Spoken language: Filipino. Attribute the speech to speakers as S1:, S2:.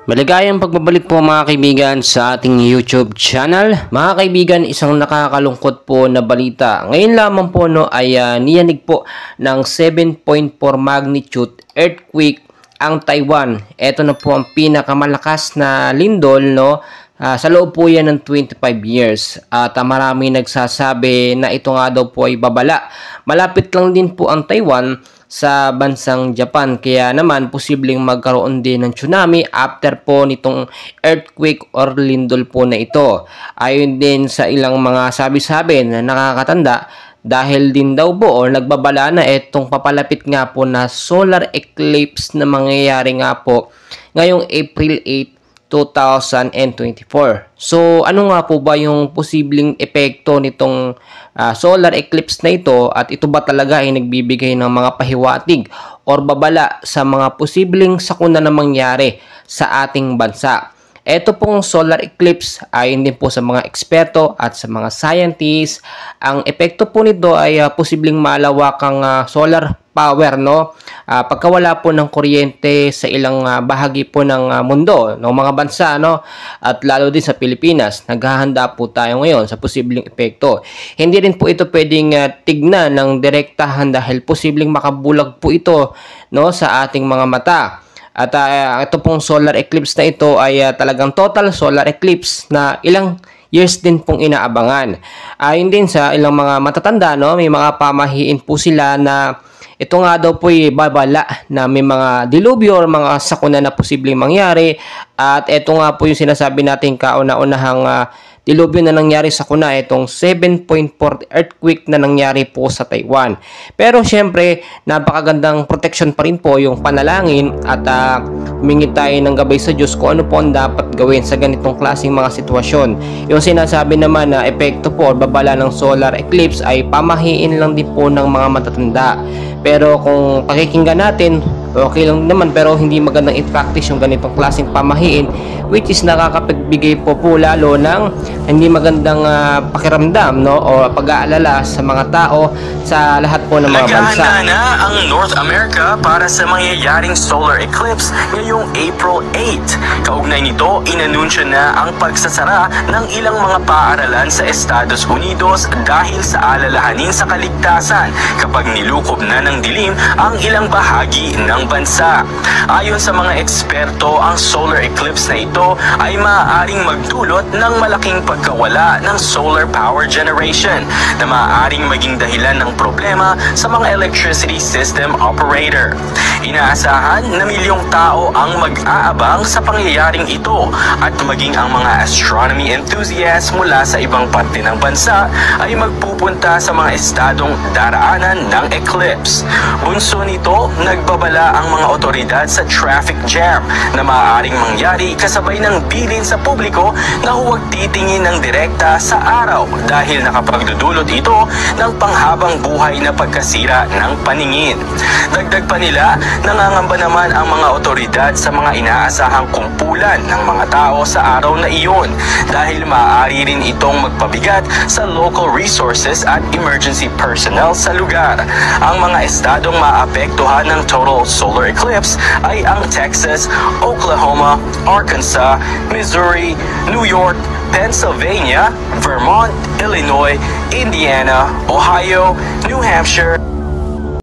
S1: Maligayang pagbabalik po mga kaibigan sa ating YouTube channel. Mga kaibigan, isang nakakalungkot po na balita. Ngayon lamang po ay niyanig po ng 7.4 magnitude earthquake ang Taiwan. Ito na po ang pinakamalakas na lindol sa loob po yan ng 25 years. At marami nagsasabi na ito nga daw po ay babala. Malapit lang din po ang Taiwan sa bansang Japan, kaya naman posibleng magkaroon din ng tsunami after po nitong earthquake or lindol po na ito. Ayon din sa ilang mga sabi-sabi na nakakatanda, dahil din daw po o nagbabala na itong papalapit nga po na solar eclipse na mangyayari nga po ngayong April 8, 2024. So, ano nga po ba yung posibleng epekto nitong solar eclipse na ito, at ito ba talaga ay nagbibigay ng mga pahiwatig or babala sa mga posibleng sakuna na mangyari sa ating bansa? Ito pong solar eclipse, ayon din po sa mga eksperto at sa mga scientists, ang epekto po nito ay posibleng malawakang solar power, pagkawala po ng kuryente sa ilang bahagi po ng mundo, ng mga bansa, at lalo din sa Pilipinas. Naghahanda po tayo ngayon sa posibleng epekto. Hindi rin po ito pwedeng tignan ng direktahan dahil posibleng makabulag po ito sa ating mga mata. At ito pong solar eclipse na ito ay talagang total solar eclipse na ilang years din pong inaabangan. Ayon din sa ilang mga matatanda, may mga pamahiin po sila na ito nga daw po ay babala na may mga dilubyo or mga sakuna na posibleng mangyari. At ito nga po yung sinasabi natin kauna-unahang dilubyo na nangyari sa kuna, itong 7.4 earthquake na nangyari po sa Taiwan. Pero syempre, napakagandang protection pa rin po yung panalangin at humingi tayo ng gabay sa Diyos kung ano po ang dapat gawin sa ganitong klaseng mga sitwasyon. Yung sinasabi naman na epekto po o babala ng solar eclipse ay pamahiin lang din po ng mga matatanda. Pero kung pakikinggan natin, okay lang naman, pero hindi magandang i-practice yung ganitong klaseng pamahiin, which is nakakapagbigay po lalo ng hindi magandang pakiramdam o pag-aalala sa mga tao sa lahat po ng mga bansa.
S2: Naghahanda na ang North America para sa mangyayaring solar eclipse ngayong April 8. Kaugnay nito, inanunsyo na ang pagsasara ng ilang mga paaralan sa Estados Unidos dahil sa alalahanin sa kaligtasan kapag nilukob na ng dilim ang ilang bahagi ng bansa. Ayon sa mga eksperto, ang solar eclipse na ito ay maaaring magdulot ng malaking pagkawala ng solar power generation na maaaring maging dahilan ng problema sa mga electricity system operator. Inaasahan na milyong tao ang mag-aabang sa pangyayaring ito at maging ang mga astronomy enthusiasts mula sa ibang parte ng bansa ay magpupunta sa mga estadong daraanan ng eclipse. Bunso nito, nagbabala ang mga otoridad sa traffic jam na maaaring mangyari kasabay ng bilin sa publiko na huwag titingin ng direkta sa araw dahil nakapagdudulot ito ng panghabang buhay na pagkasira ng paningin. Dagdag pa nila, nangangamba naman ang mga otoridad sa mga inaasahang kumpulan ng mga tao sa araw na iyon dahil maaari rin itong magpabigat sa local resources at emergency personnel sa lugar. Ang mga estadong maapektuhan ng total solar eclipse ay ang Texas, Oklahoma, Arkansas, Missouri, New York, Pennsylvania, Vermont, Illinois, Indiana, Ohio, New Hampshire,